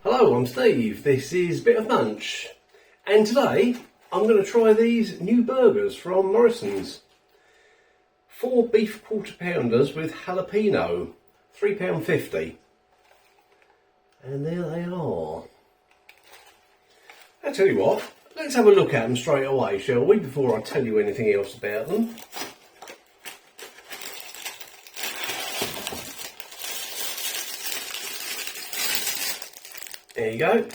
Hello, I'm Steve. This is Bit of Munch, and today I'm going to try these new burgers from Morrisons. 4 beef quarter pounders with jalapeno, £3.50. And there they are. I'll tell you what, let's have a look at them straight away, shall we, before I tell you anything else about them. There you go. You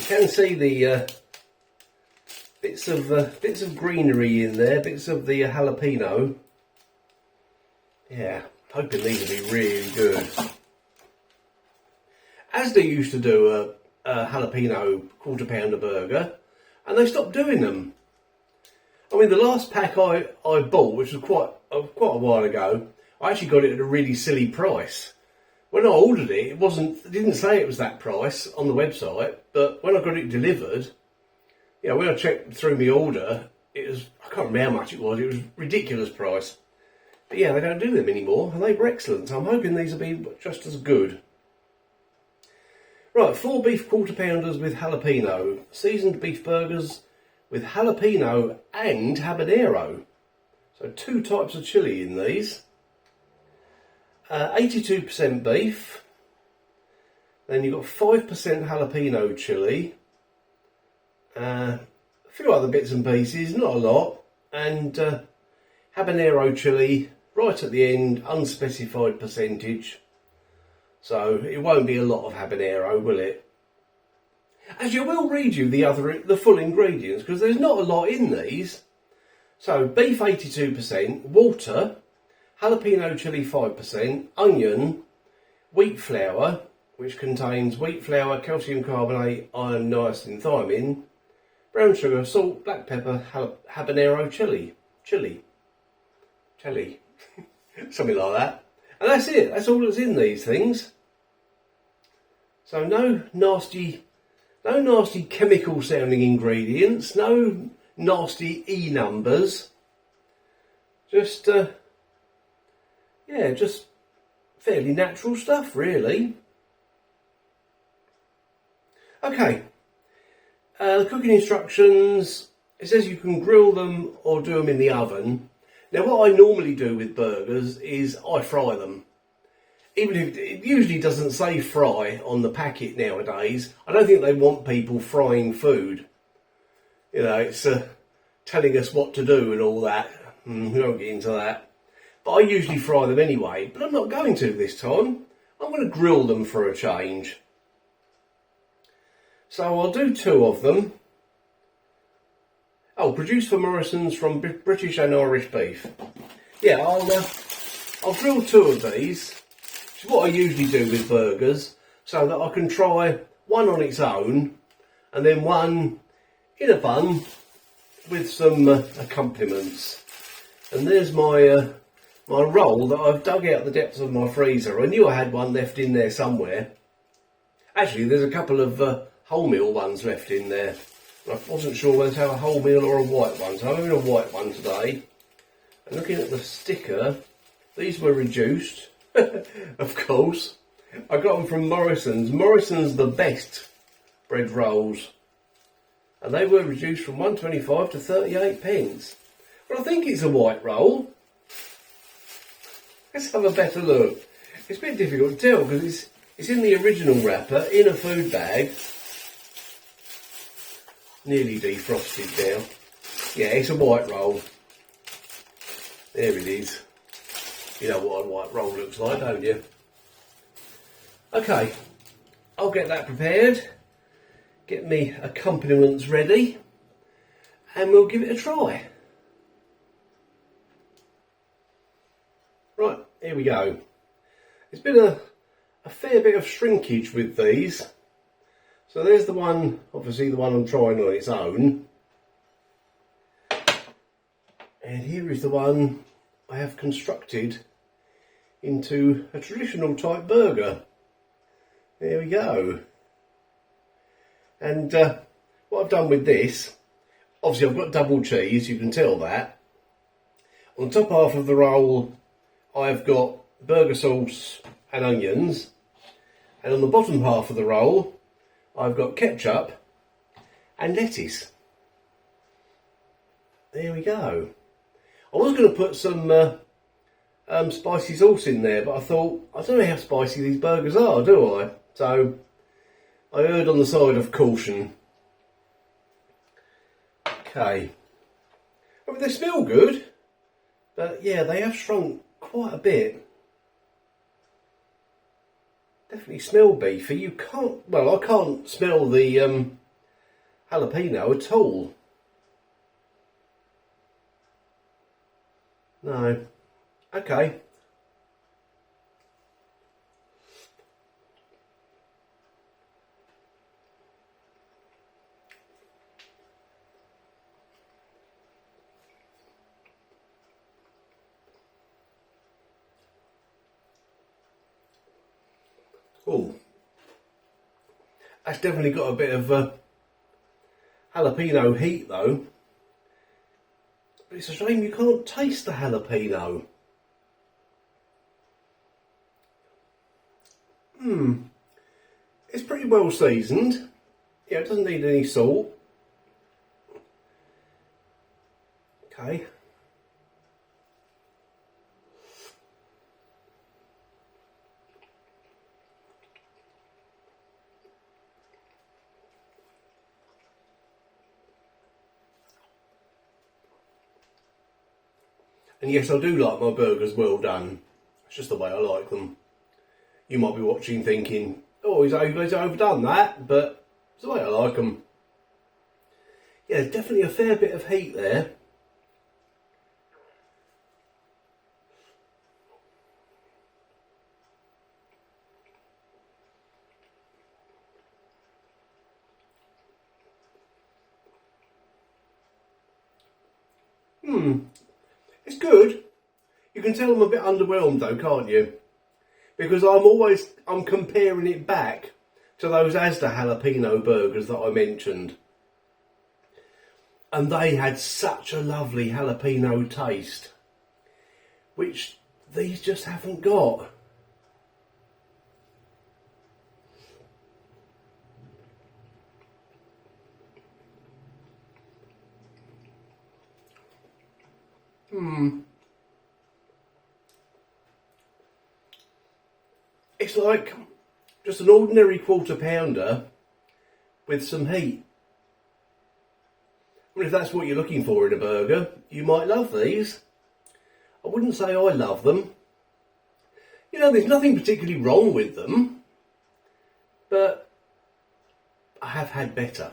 can see the bits of greenery in there, bits of the jalapeno. Yeah, hoping these will be really good. Asda used to do a jalapeno quarter pounder burger, and they stopped doing them. I mean, the last pack I bought, which was quite a while ago, I actually got it at a really silly price. When I ordered it, it didn't say it was that price on the website, but when I got it delivered, you know, when I checked through my order, I can't remember how much it was a ridiculous price. But yeah, they don't do them anymore, and they were excellent, so I'm hoping these will be just as good. Right, 4 beef quarter pounders with jalapeno, seasoned beef burgers with jalapeno and habanero. So 2 types of chilli in these. 82% beef, then you've got 5% jalapeno chilli, a few other bits and pieces, not a lot, and habanero chilli right at the end, unspecified percentage, so it won't be a lot of habanero, will it? Actually, I will read you the full ingredients, because there's not a lot in these. So beef 82%, water, jalapeno chilli 5%, onion, wheat flour, which contains wheat flour, calcium carbonate, iron, niacin, thiamine, brown sugar, salt, black pepper, habanero chilli, something like that. And that's it. That's all that's in these things. So no nasty chemical sounding ingredients, no nasty E numbers. Just just fairly natural stuff, really. Okay, the cooking instructions, it says you can grill them or do them in the oven. Now, what I normally do with burgers is I fry them. Even if it usually doesn't say fry on the packet nowadays, I don't think they want people frying food. You know, it's telling us what to do and all that. We won't get into that. But I usually fry them anyway, but I'm not going to this time. I'm going to grill them for a change. So I'll do 2 of them. Oh, produced for Morrisons from British and Irish beef. Yeah, I'll grill 2 of these, which is what I usually do with burgers, so that I can try one on its own, and then one in a bun with some accompaniments. And there's my roll that I've dug out the depths of my freezer. I knew I had one left in there somewhere. Actually, there's a couple of wholemeal ones left in there. I wasn't sure whether to have a wholemeal or a white one, so I'm having a white one today. And looking at the sticker, these were reduced, of course. I got them from Morrisons. Morrisons, the best bread rolls. And they were reduced from 1.25 to 38p. But I think it's a white roll. Let's have a better look. It's a bit difficult to tell because it's in the original wrapper, in a food bag. Nearly defrosted now. Yeah, it's a white roll. There it is. You know what a white roll looks like, don't you? Okay, I'll get that prepared. Get me accompaniments ready. And we'll give it a try. Right, here we go. It's been a fair bit of shrinkage with these. So there's the one, obviously the one I'm trying on its own. And here is the one I have constructed into a traditional type burger. There we go. And what I've done with this, obviously I've got double cheese, you can tell that. On the top half of the roll I've got burger sauce and onions, And on the bottom half of the roll, I've got ketchup and lettuce. There we go. I was going to put some spicy sauce in there, but I thought, I don't know how spicy these burgers are, do I? So I erred on the side of caution. Okay. I mean, they smell good, but yeah, they have shrunk quite a bit. Definitely smell beefy. You can't, well, I can't smell the jalapeno at all. No. Okay. Oh, that's definitely got a bit of jalapeno heat though. But it's a shame you can't taste the jalapeno. It's pretty well seasoned. Yeah, it doesn't need any salt. Okay. And yes, I do like my burgers well done. It's just the way I like them. You might be watching thinking, oh, he's overdone that, but it's the way I like them. Yeah, there's definitely a fair bit of heat there. It's good. You can tell I'm a bit underwhelmed though, can't you? Because I'm comparing it back to those Asda jalapeno burgers that I mentioned. And they had such a lovely jalapeno taste, which these just haven't got. It's like just an ordinary quarter pounder with some heat. I mean, if that's what you're looking for in a burger, you might love these. I wouldn't say I love them. You know, there's nothing particularly wrong with them, but I have had better.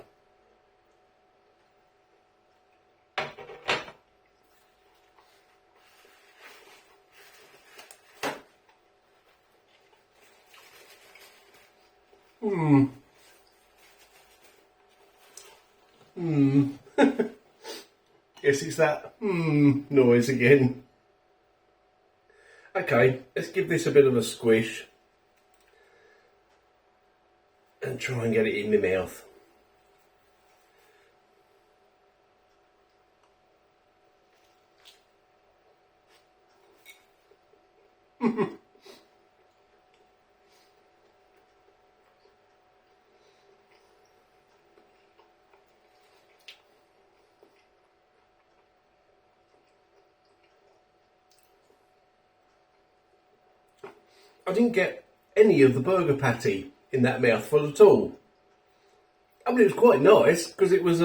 Yes, it's that noise again. Okay, let's give this a bit of a squish and try and get it in my mouth. I didn't get any of the burger patty in that mouthful at all. I mean, it was quite nice because it was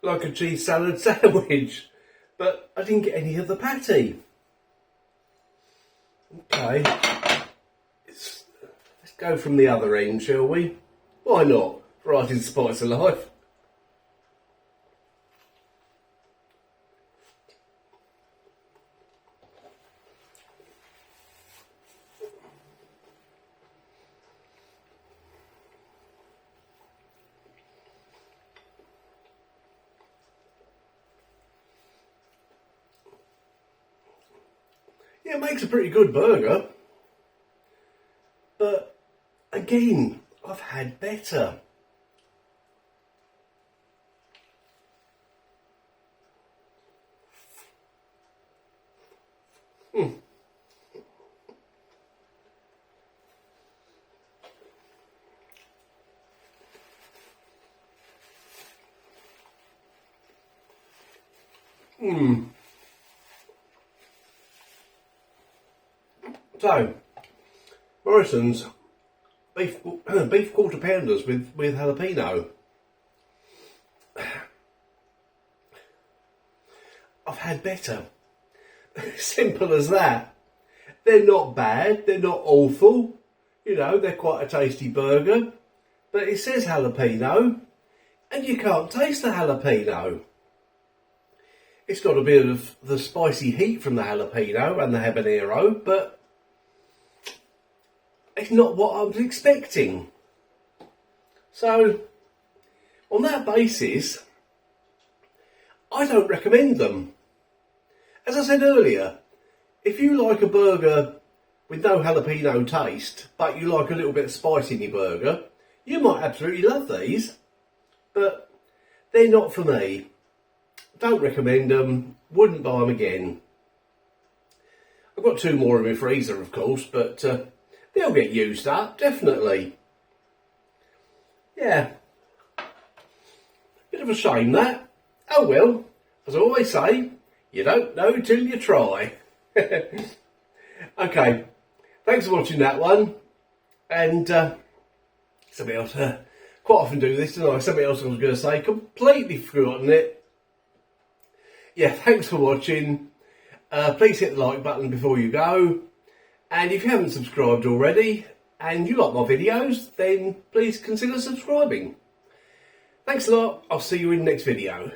like a cheese salad sandwich, but I didn't get any of the patty. Okay, let's go from the other end, shall we? Why not? Right in spice of life. Yeah, it makes a pretty good burger. But again, I've had better. So, Morrisons beef quarter pounders with jalapeno. I've had better. Simple as that. They're not bad, they're not awful. You know, they're quite a tasty burger. But it says jalapeno, and you can't taste the jalapeno. It's got a bit of the spicy heat from the jalapeno and the habanero, but it's not what I was expecting. So, on that basis, I don't recommend them. As I said earlier, if you like a burger with no jalapeno taste, but you like a little bit of spice in your burger, you might absolutely love these, but they're not for me. Don't recommend them, wouldn't buy them again. I've got 2 more in my freezer, of course, but they'll get used up, definitely. Yeah. Bit of a shame that. Oh well, as I always say, you don't know till you try. Okay, thanks for watching that one. And something else, quite often do this, don't I? Something else I was going to say, completely forgotten it. Yeah, thanks for watching. Please hit the like button before you go. And if you haven't subscribed already, and you like my videos, then please consider subscribing. Thanks a lot. I'll see you in the next video.